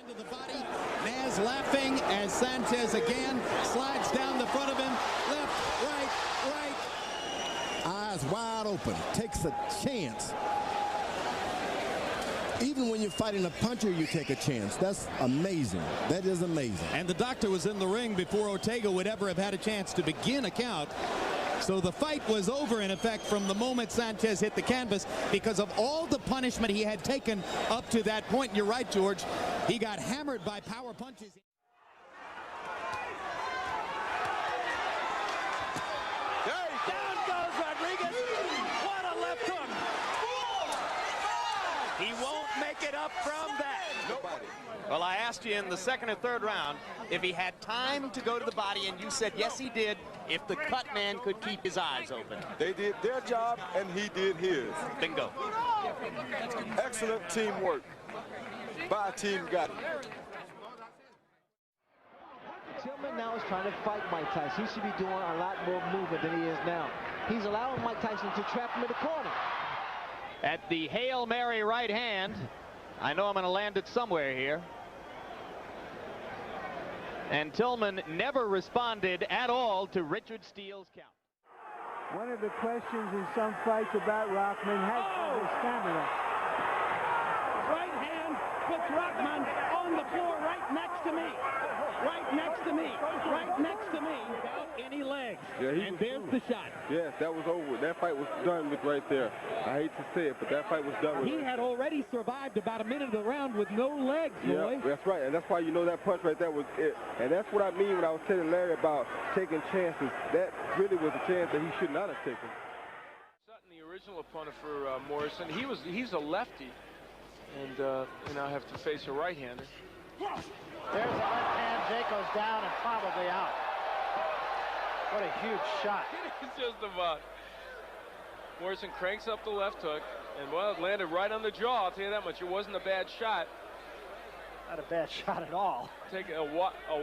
Into the body, Naz laughing as Sanchez again slides down the front of him. Left, right. Eyes wide open, takes a chance. Even when you're fighting a puncher, you take a chance. That's amazing. That is amazing. And the doctor was in the ring before Ortega would ever have had a chance to begin a count. So the fight was over, in effect, from the moment Sanchez hit the canvas because of all the punishment he had taken up to that point. And you're right, George. He got hammered by power punches. Down goes Rodriguez. What a left hook. He won't make it up from that. Nobody. Well, I asked you in the second or third round if he had time to go to the body, and you said yes, he did, if the cut man could keep his eyes open. They did their job, and he did his. Bingo. Excellent teamwork by Team Gotti. Tillman now is trying to fight Mike Tyson. He should be doing a lot more movement than he is now. He's allowing Mike Tyson to trap him in the corner. At the Hail Mary right hand, I know I'm going to land it somewhere here. And Tillman never responded at all to Richard Steele's count. One of the questions in some fights about Rockman has been his stamina. Right hand puts Rockman on the floor right next to me. Right next to me. Right next to me. Without any legs. Yeah, and there's the shot. Yes, that was over. That fight was done with right there. I hate to say it, but that fight was done with. He had already survived about a minute of the round with no legs, Roy. Yeah, that's right. And that's why you know that punch right there was it. And that's what I mean when I was telling Larry about taking chances. That really was a chance that he should not have taken. Sutton, the original opponent for Morrison, he's a lefty. And you now have to face a right-hander. There's a left hand. Jake goes down and probably out. What a huge shot. It's just about. Morrison cranks up the left hook, and well, it landed right on the jaw. I'll tell you that much. It wasn't a bad shot. Not a bad shot at all. Take a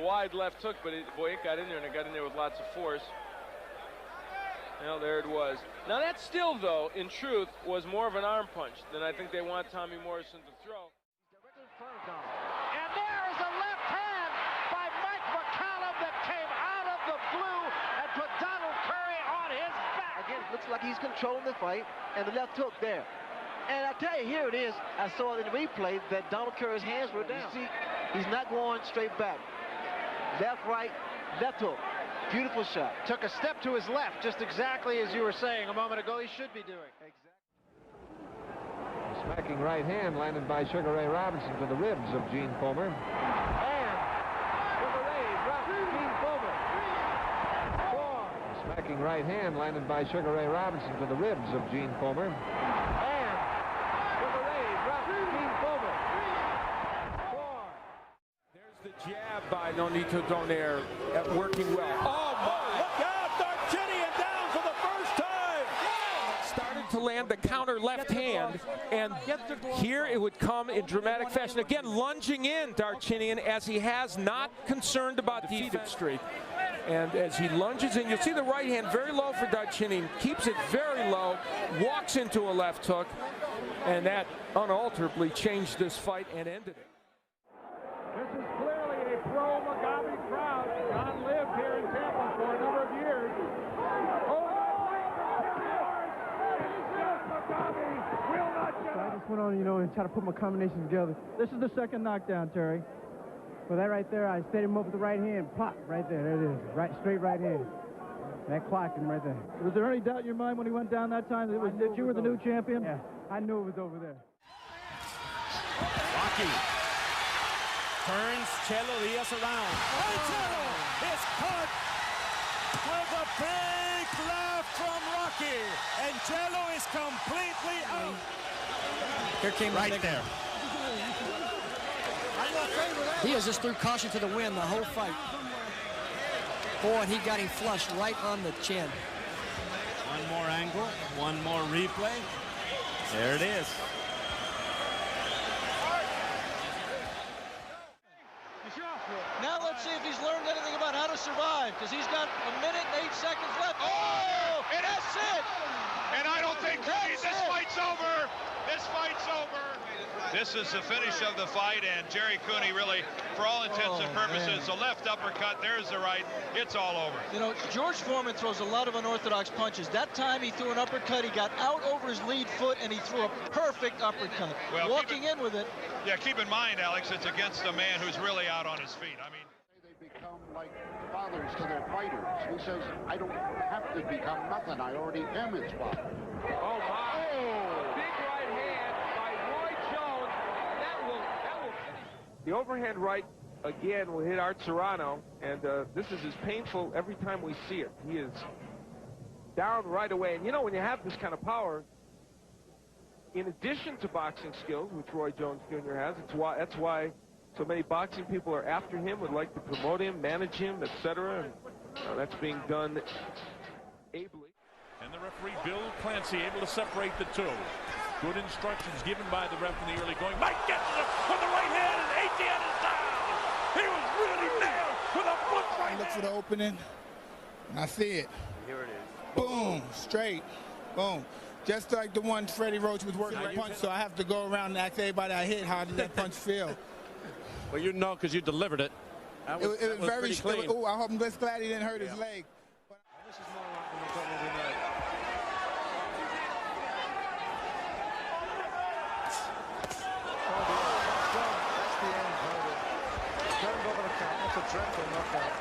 wide left hook, but boy, it got in there, and it got in there with lots of force. Well, there it was. Now that still, though, in truth, was more of an arm punch than I think they want Tommy Morrison to throw. And there is a left hand by Mike McCallum that came out of the blue and put Donald Curry on his back. Again, it looks like he's controlling the fight, and the left hook there. And I tell you, here it is. I saw in the replay that Donald Curry's hands were down. You see, he's not going straight back. Left, right, left hook. Beautiful shot. Took a step to his left, just exactly as you were saying a moment ago he should be doing. Exactly. Smacking right hand landed by Sugar Ray Robinson to the ribs of Gene Fomer. And Sugar Ray drops Gene Fomer. 4. Smacking right hand landed by Sugar Ray Robinson to the ribs of Gene Fomer. And Sugar Ray drops Gene Fomer. 4. There's the jab by Nonito Donaire working well. Oh, my! Look out, Darchinian down for the first time! Started to land the counter left hand, and here it would come in dramatic fashion. Again, lunging in Darchinian as he has, not concerned about defense streak. And as he lunges in, you'll see the right hand very low for Darchinian, keeps it very low, walks into a left hook, and that unalterably changed this fight and ended it. This is clearly a pro-Mugabe crowd. John lived here in Tampa for a number of years. I just went on, and tried to put my combinations together. This is the second knockdown, Terry. For that right there, I set him up with the right hand. Pop, right there. There it is. Right, straight right hand. That clocked him right there. Was there any doubt in your mind when he went down that time that you were the new champion? Yeah, I knew it was over there. Rocky turns Chelo Diaz around. Chelo is caught with a big left from Rocky, and Chelo is completely out. Here came right there. Diaz just threw caution to the wind the whole fight. Boy, and he got him flush right on the chin. One more angle, one more replay. There it is. Now let's see if he's learned anything about how to survive, because he's got a minute and 8 seconds left. Oh, and that's it. And I don't think this fight's over. This fight's over. This is the finish of the fight, and Jerry Cooney really, for all intents and purposes, the left uppercut, there's the right, it's all over. You know, George Foreman throws a lot of unorthodox punches. That time he threw an uppercut, he got out over his lead foot, and he threw a perfect uppercut. Well, walking in with it. Yeah, keep in mind, Alex, it's against a man who's really out on his feet. I mean, they become like fathers to their fighters. He says, I don't have to become nothing. I already am his father. Oh, my. Big right hand by Roy Jones. That will finish. The overhand right, again, will hit Art Serrano, and this is as painful every time we see it. He is down right away. And, you know, when you have this kind of power, in addition to boxing skills, which Roy Jones Jr. has, that's why so many boxing people are after him, would like to promote him, manage him, etc. And that's being done ably. And the referee, Bill Clancy, able to separate the two. Good instructions given by the ref in the early going. Mike gets it with the right hand, and Etienne is down. He was really nailed with a foot right there. Look for the opening, and I see it. Here it is. Boom, straight, boom. Just like the one Freddie Roach was working the punch, so I have to go around and ask everybody I hit, how did that punch feel? Well, you know, because you delivered it. It was very clean. Oh, I hope I'm just glad he didn't hurt his leg. This is more like the Montgomery night. That's the end. Got him over the count. That's a dreadful knockout.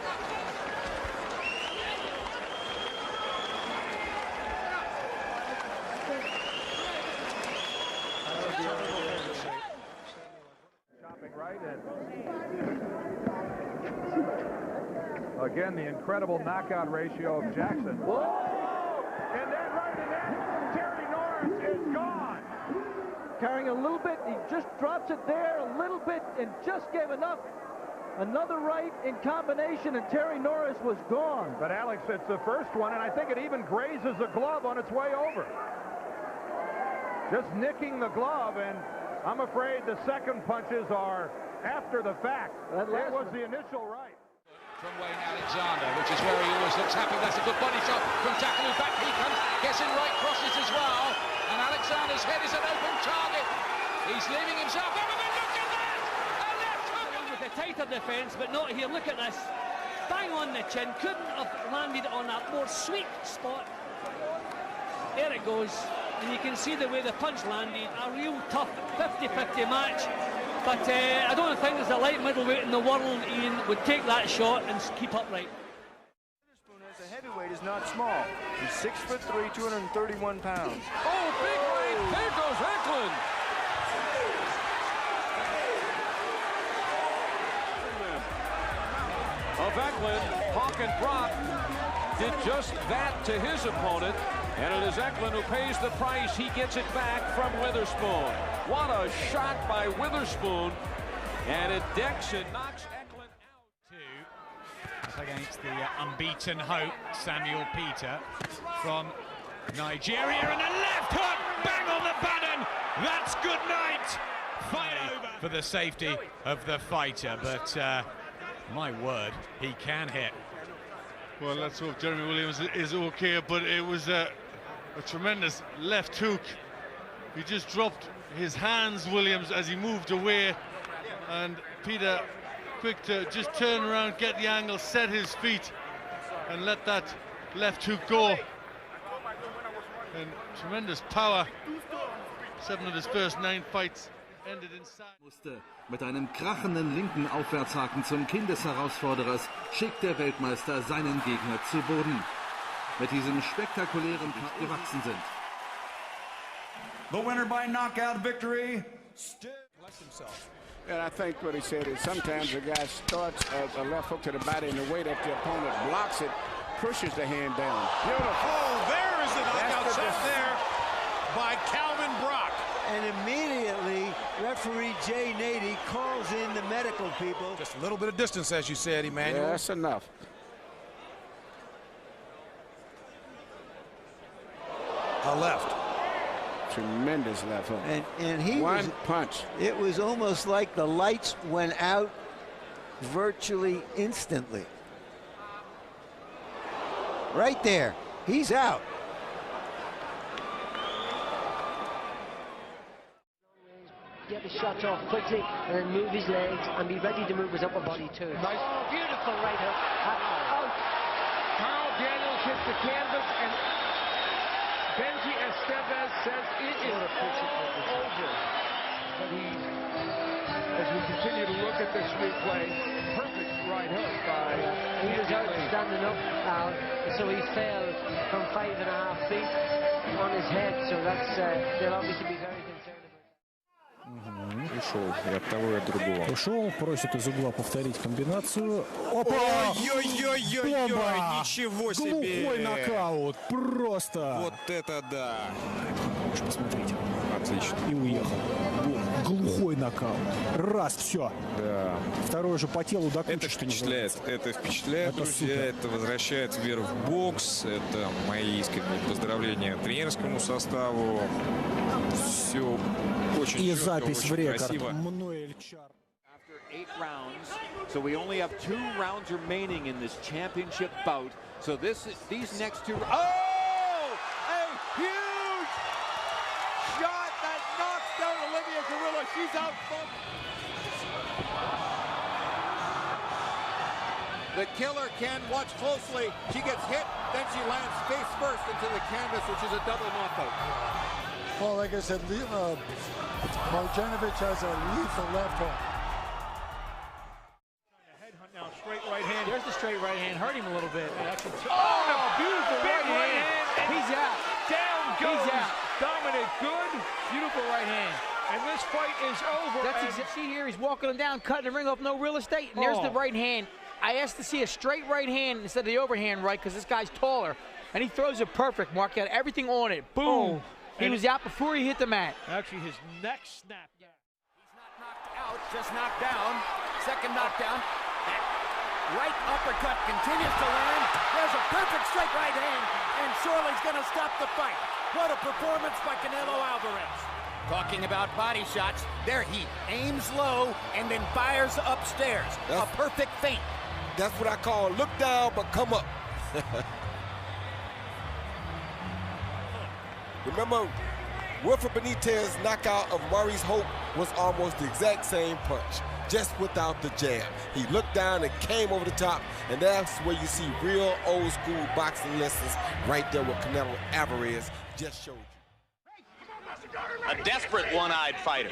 Right, and again the incredible knockout ratio of Jackson. Whoa! And then right in there, Terry Norris is gone. Carrying a little bit, he just drops it there a little bit and just gave enough. Another right in combination, and Terry Norris was gone. But Alex, it's the first one, and I think it even grazes the glove on its way over. Just nicking the glove, and I'm afraid the second punches are after the fact. It was the initial right. From Wayne Alexander, which is where he always looks happy. That's a good body shot from Jackaloo. Back he comes, gets in right, crosses as well. And Alexander's head is an open target. He's leaving himself over, but look at that! A left hook! With a tighter defence, but not here. Look at this. Bang on the chin. Couldn't have landed on that more sweet spot. There it goes. And you can see the way the punch landed. A real tough 50-50 match. But I don't think there's a light middleweight in the world, Ian, would take that shot and keep upright. As a heavyweight is not small. He's 6'3", 231 pounds. Oh, big right. There goes Eklund. Of Eklund, Hawk and Brock did just that to his opponent. And it is Eklund who pays the price. He gets it back from Witherspoon. What a shot by Witherspoon. And it decks and knocks Eklund out. Against the unbeaten hope, Samuel Peter from Nigeria. And a left hook, bang on the button. That's good night. Fight over. For the safety of the fighter. But my word, he can hit. Well, let's hope Jeremy Williams is okay, but it was a tremendous left hook. He just dropped his hands, Williams, as he moved away, and Peter quick to just turn around, get the angle, set his feet, and let that left hook go. And tremendous power. 7 of his first 9 fights ended inside. Mit einem krachenden linken Aufwärtshaken zum Kinn des Herausforderers schickt der Weltmeister seinen Gegner zu Boden. Mit diesem spektakulären Kampf gewachsen sind. The winner by knockout victory. And I think what he said is sometimes the guy starts a left hook to the body, and the way that the opponent blocks it pushes the hand down. Beautiful. Oh, there is the knockout shot there by Calvin Brock. And immediately, referee Jay Nady calls in the medical people. Just a little bit of distance, as you said, Emmanuel. Yeah, that's enough. A left. Tremendous left hook. And he One punch. It was almost like the lights went out virtually instantly. Right there. He's out. Get the shots off quickly and then move his legs and be ready to move his upper body too. Nice. Oh, beautiful right hook. Out. Carl Daniels hits the canvas, and Benji Estevez says it is all over. But he, as we continue to look at this replay, perfect right hook by he was out standing up, Al, so he fell from 5.5 feet on his head, so that's they'll obviously be very concerned about that. Ушел и от того, и от другого. Ушел, просит из угла повторить комбинацию. Опа! Ой-ой-ой-ой-ой! Ничего себе! Глухой нокаут, просто! Вот это да! Можешь посмотреть. Отлично. И уехал. Бум. Глухой нокаут. Раз, все. Да. Второй же по телу до кучи. Это впечатляет. Это впечатляет, это друзья. супер. Это возвращает веру в бокс. Это мои искренние поздравления тренерскому составу. Все очень И четко, запись очень в рекорд. красиво. After 8 rounds, so we only have 2 rounds remaining in this championship bout. So these next 2. Oh! A huge shot that knocks down Olivia Guerrero. She's out front. The killer, Ken, watch closely. She gets hit, then she lands face first into the canvas, which is a double knockout. Well, like I said, Marjanovic has a lethal left hook. Now straight right hand. There's the straight right hand. Hurt him a little bit. Beautiful big right hand. He's out. Down goes He's out. Dominic Good. Beautiful right hand. And this fight is over. That's and exactly. See here, he's walking him down, cutting the ring off, no real estate. And there's the right hand. I asked to see a straight right hand instead of the overhand right because this guy's taller. And he throws it perfect, Mark. He had everything on it. Boom. He was out before he hit the mat. Actually, his neck snapped. He's not knocked out, just knocked down. Second knockdown. That right uppercut continues to land. There's a perfect straight right hand, and Shorely's going to stop the fight. What a performance by Canelo Alvarez. Talking about body shots, there he aims low and then fires upstairs. A perfect feint. That's what I call look down but come up. Remember, Wilfred Benitez's knockout of Maurice Hope was almost the exact same punch, just without the jab. He looked down and came over the top, and that's where you see real old school boxing lessons right there with Canelo Alvarez just showed you. A desperate one-eyed fighter.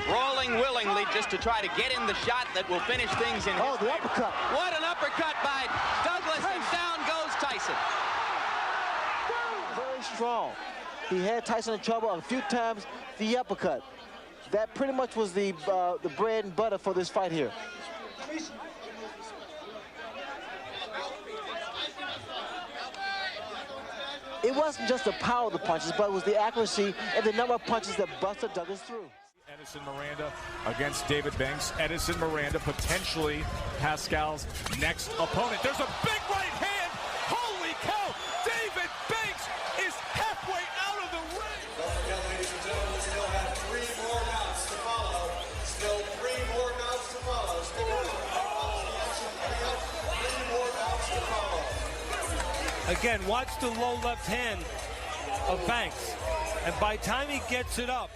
Brawling willingly just to try to get in the shot that will finish things in the uppercut. What an uppercut by Douglas, and down goes Tyson. Very strong. He had Tyson in trouble a few times. The uppercut. That pretty much was the bread and butter for this fight here. It wasn't just the power of the punches, but it was the accuracy and the number of punches that Buster Douglas threw. Edison Miranda against David Banks. Edison Miranda potentially Pascal's next opponent. There's a big right hand. Holy cow! David Banks is halfway out of the ring. Don't forget, ladies and gentlemen, we still have 3 more rounds to follow. Still 3 more rounds to follow. Still 3 more rounds to follow. Again, watch the low left hand of Banks. And by the time he gets it up.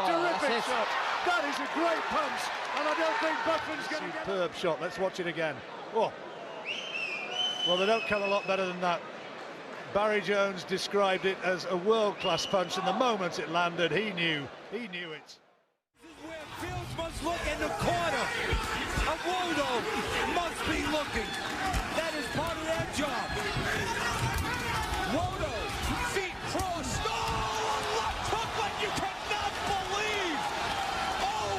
Terrific shot. That is a great punch. And I don't think Buckland's going to get it. Superb shot. Let's watch it again. Oh. Well, they don't come a lot better than that. Barry Jones described it as a world-class punch, and the moment it landed, he knew it. This is where Fields must look in the corner. Awodo must be looking. That is part of their job. Wodo, feet crossed. Oh, a left hook like you cannot believe. Oh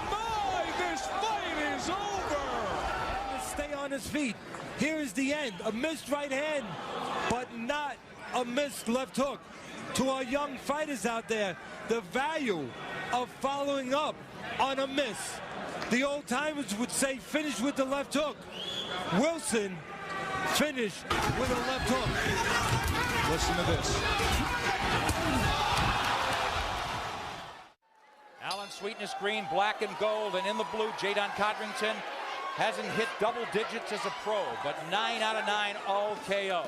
my, this fight is over. Stay on his feet. Here is the end. A missed right hand, but not a missed left hook. To our young fighters out there, the value of following up on a miss. The old timers would say finish with the left hook. Wilson finished with a left hook. Listen to this. Alan Sweetness green, black and gold, and in the blue, Jadon Codrington hasn't hit double digits as a pro, but 9 out of 9 all KO.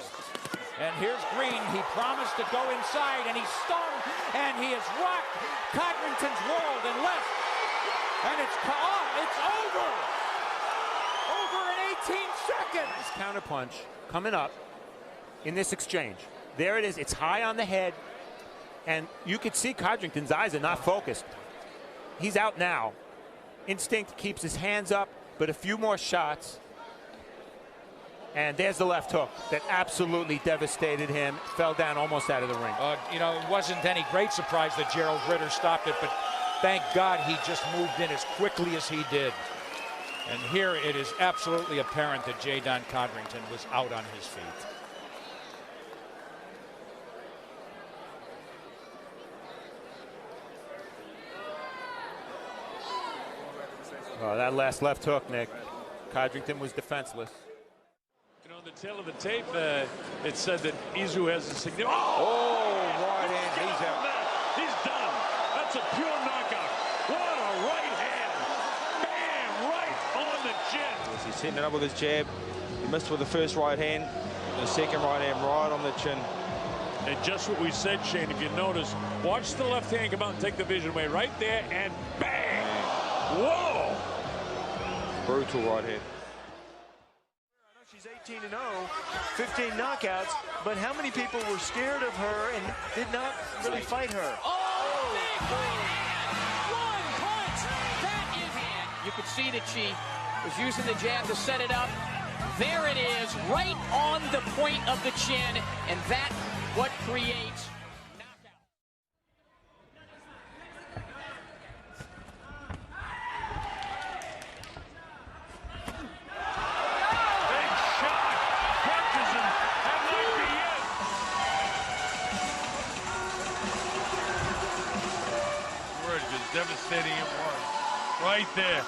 And here's Green. He promised to go inside, and he's stung, and he is rocked. Codrington's walled and left. And it's over. Over in 18 seconds. Nice counterpunch coming up in this exchange. There it is. It's high on the head. And you could see Codrington's eyes are not focused. He's out now. Instinct keeps his hands up, but a few more shots. And there's the left hook that absolutely devastated him. Fell down almost out of the ring. You know, it wasn't any great surprise that Gerald Ritter stopped it, but thank God he just moved in as quickly as he did. And here it is absolutely apparent that J-Don Codrington was out on his feet. Oh, that last left hook, Nick. Codrington was defenseless. You know, on the tail of the tape, it said that Izu has a significant... right hand, he's out. He's done. That's a pure knockout. What a right hand. Bam, right on the chin. He's hitting it up with his jab. He missed with the first right hand. The second right hand right on the chin. And just what we said, Shane, if you notice, watch the left hand come out and take the vision away right there, and bang! Whoa! Brutal right hand. She's 18-0, 15 knockouts, but how many people were scared of her and did not really fight her? Oh, big right hand! One punch! That is it! You could see that she was using the jab to set it up. There it is, right on the point of the chin, and that's what creates knockout. Big shot. Punches him. That might be it. Word, just devastating it was. Right there.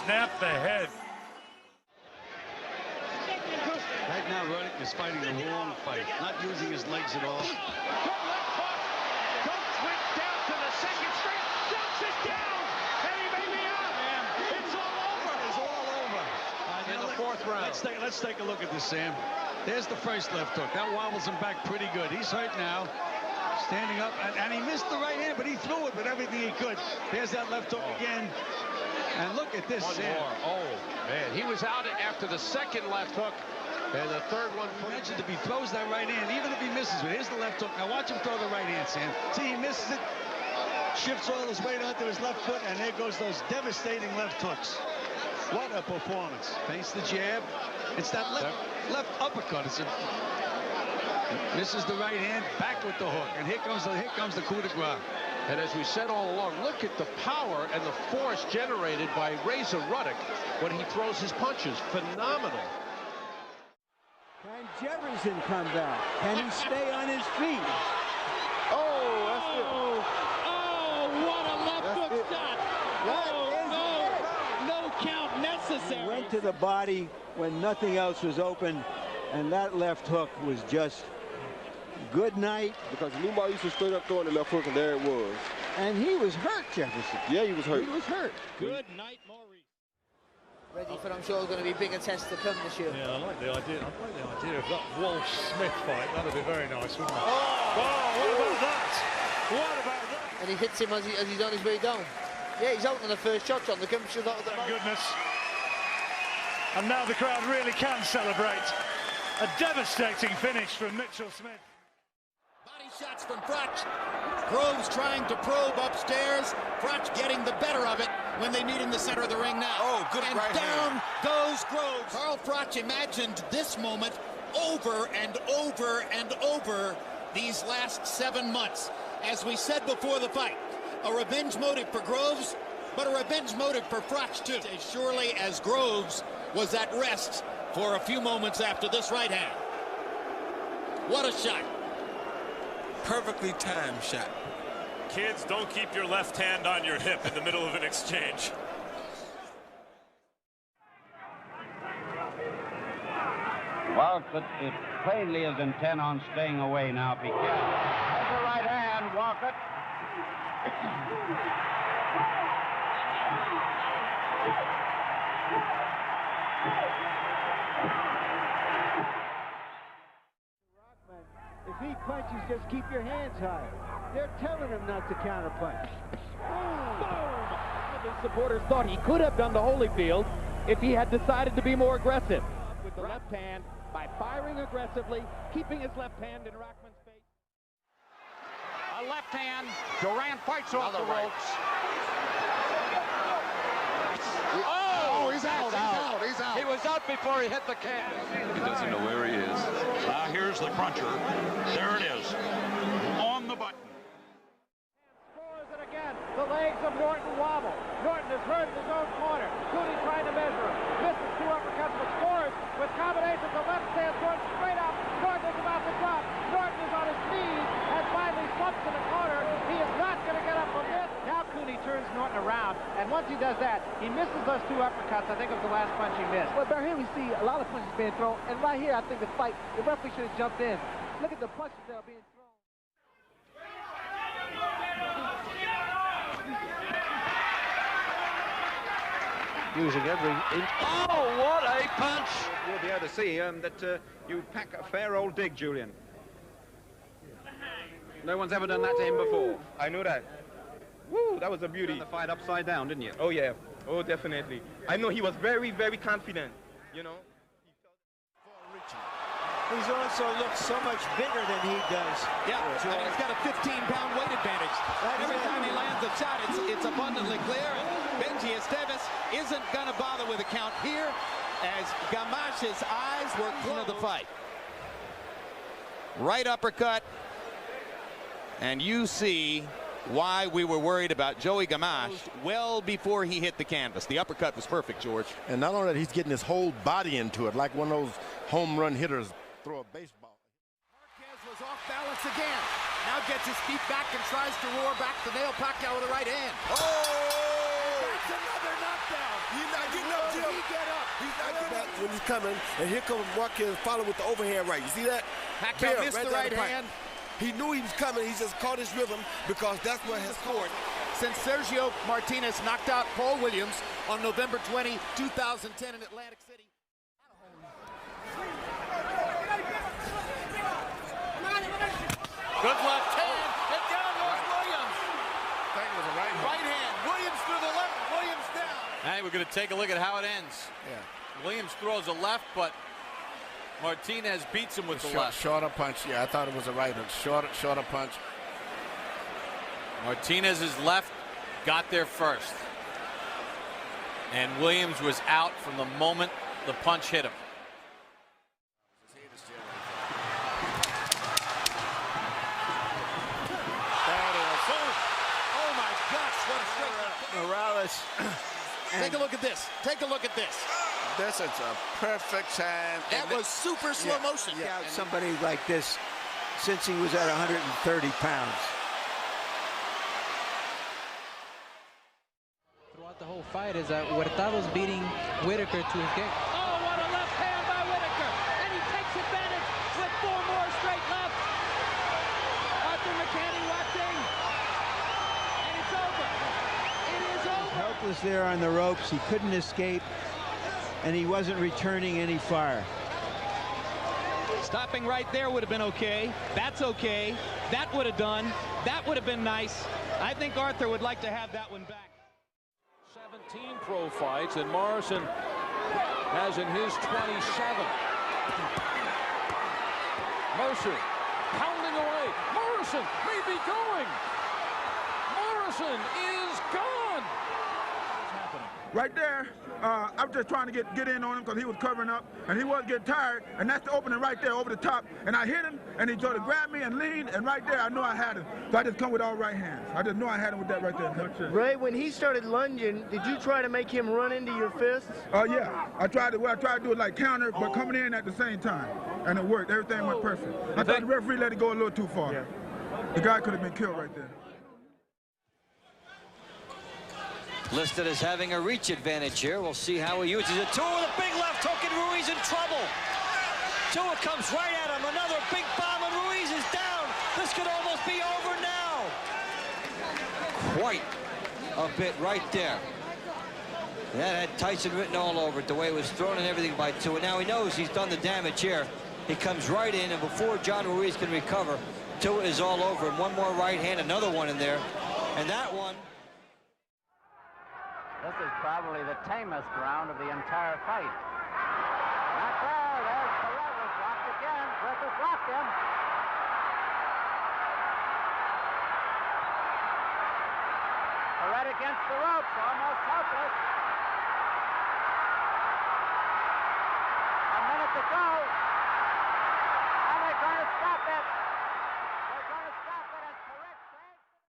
Snap the head. Right now, Ruddick is fighting the wrong fight, not using his legs at all. Coates went down to the second string, dumps it down, and he may be out. It's all over. It's all over. In the fourth round. Let's take a look at this, Sam. There's the first left hook. That wobbles him back pretty good. He's hurt now. Standing up, and he missed the right hand, but he threw it with everything he could. There's that left hook again. And look at this, Sam. Oh, man. He was out after the second left hook. And the third one. Mentioned if he throws that right hand, even if he misses it, here's the left hook. Now watch him throw the right hand, Sam. See, he misses it, shifts all his weight onto his left foot, and there goes those devastating left hooks. What a performance. Face the jab. It's that left uppercut. Misses the right hand, back with the hook. And here comes the coup de grace. And as we said all along, look at the power and the force generated by Razor Ruddick when he throws his punches. Phenomenal. Can Jefferson come back? Can he stay on his feet? Oh, that's it. Oh, what a left hook shot. No count necessary. He went to the body when nothing else was open, and that left hook was just good night. Because Newmar used to straight up throwing the left hook, and there it was. And he was hurt, Jefferson. Yeah, he was hurt. He was hurt. Good night, Maurice. Ready for, I'm sure, going to be bigger tests to come this year. Yeah, I like the idea. I like the idea of that Walsh-Smith fight. That'd be very nice, wouldn't it? Oh, what about that? What about that? And he hits him as he's on his way down. Yeah, he's out on the first shot, John. The comes out of the Thank goodness. And now the crowd really can celebrate. A devastating finish from Mitchell Smith. Body shots from Froch. Groves trying to probe upstairs. Froch getting the better of it when they meet in the center of the ring now. Oh, good and right down hand. goes Groves. Carl Froch imagined this moment over and over and over these last 7 months. As we said before the fight, a revenge motive for Groves, but a revenge motive for Froch too. As surely as Groves was at rest for a few moments after this right hand. What a shot. Perfectly timed shot. Kids, don't keep your left hand on your hip in the middle of an exchange. Well, it plainly is intent on staying away now. Be careful. There's the right hand, Walker. If he punches, just keep your hands high. They're telling him not to counterpunch. His supporters thought he could have done to Holyfield if he had decided to be more aggressive. With the left hand, by firing aggressively, keeping his left hand in Rockman's face. A left hand. Durant fights off the ropes. Oh, he's out. He's out. He was out before he hit the canvas. He doesn't know where he is. Now here's the cruncher. There it is. On the button. Scores it again. The legs of Norton wobble. Norton is hurt in his own corner. Cooney trying to measure him. Misses 2 uppercuts, but scores with combinations of left stands Norton straight up. Norton is about to drop. Norton is on his knees and finally slumps in the corner. He is not going to get up from this. Now Cooney turns Norton around, and once he does that, he misses those 2 uppercuts. I think it was the last punch he missed. Well, Barry, here we see a lot of punches being thrown, and right here, I think the fight, the referee should have jumped in. Look at the punches that are being thrown. Using every inch. Oh, what a punch! You'll be able to see that you pack a fair old dig, Julian. No one's ever done that to him before. I know that. Woo, that was a beauty. You turned the fight upside down, didn't you? Oh, yeah. Oh, definitely. I know he was very, very confident, you know. He's also looks so much bigger than he does. Yeah, and he's got a 15-pound weight advantage. Every time he lands a shot, it's abundantly clear. And Benji Esteves isn't going to bother with a count here, as Gamash's eyes were closed. The fight. Right uppercut, and you see why we were worried about Joey Gamache well before he hit the canvas. The uppercut was perfect, George. And not only that, he's getting his whole body into it, like one of those home run hitters throw a baseball. Marquez was off balance again. Now gets his feet back and tries to roar back to nail Pacquiao with the right hand. Oh! That's another knockdown. He's not getting up, Jim. He get up. He's not getting up when he's coming, and here comes Marquez following with the overhand right. You see that? Pacquiao missed the right hand. He knew he was coming. He just caught his rhythm because that's what has scored. Since Sergio Martinez knocked out Paul Williams on November 20, 2010 in Atlantic City. Good left hand, and down goes Williams. I think it was a right hand. Right hand, Williams through the left, Williams down. Hey, we're going to take a look at how it ends. Yeah. Williams throws a left, but Martinez beats him with the left. Shorter punch, yeah, I thought it was a right hook. Shorter punch. Martinez's left got there first. And Williams was out from the moment the punch hit him. Morales. Take a look at this. Take a look at this. This is a perfect time. That was super slow motion. Yeah, somebody like this since he was at 130 pounds. Throughout the whole fight is that Hurtado's beating Whitaker to his game. Oh, what a left hand by Whitaker. And he takes advantage with 4 more straight left. Arthur McCanny watching. And it's over. It is over. Helpless there on the ropes. He couldn't escape. And he wasn't returning any fire. Stopping right there would have been okay. That's okay. That would have done. That would have been nice. I think Arthur would like to have that one back. 17 pro fights, and Morrison has in his 27. Mercer pounding away. Morrison may be going. Morrison is gone. Right there, I was just trying to get in on him because he was covering up, and he was getting tired, and that's the opening right there over the top. And I hit him, and he tried to grab me and lean, and right there I knew I had him. So I just come with all right hands. I just knew I had him with that right there. Ray, when he started lunging, did you try to make him run into your fists? Yeah. I tried to do it like counter, but coming in at the same time, and it worked. Everything went perfect. I thought the referee let it go a little too far. Yeah. The guy could have been killed right there. Listed as having a reach advantage here. We'll see how he uses it. Tua with a big left hook, and Ruiz in trouble. Tua comes right at him. Another big bomb, and Ruiz is down. This could almost be over now. Quite a bit right there. That had Tyson written all over it, the way it was thrown and everything by Tua. Now he knows he's done the damage here. He comes right in, and before John Ruiz can recover, Tua is all over him. One more right hand, another one in there. And that one. This is probably the tamest round of the entire fight. Not there. There's Perez blocked again. Griffith blocked him. Perez against the ropes, almost helpless. A minute to go.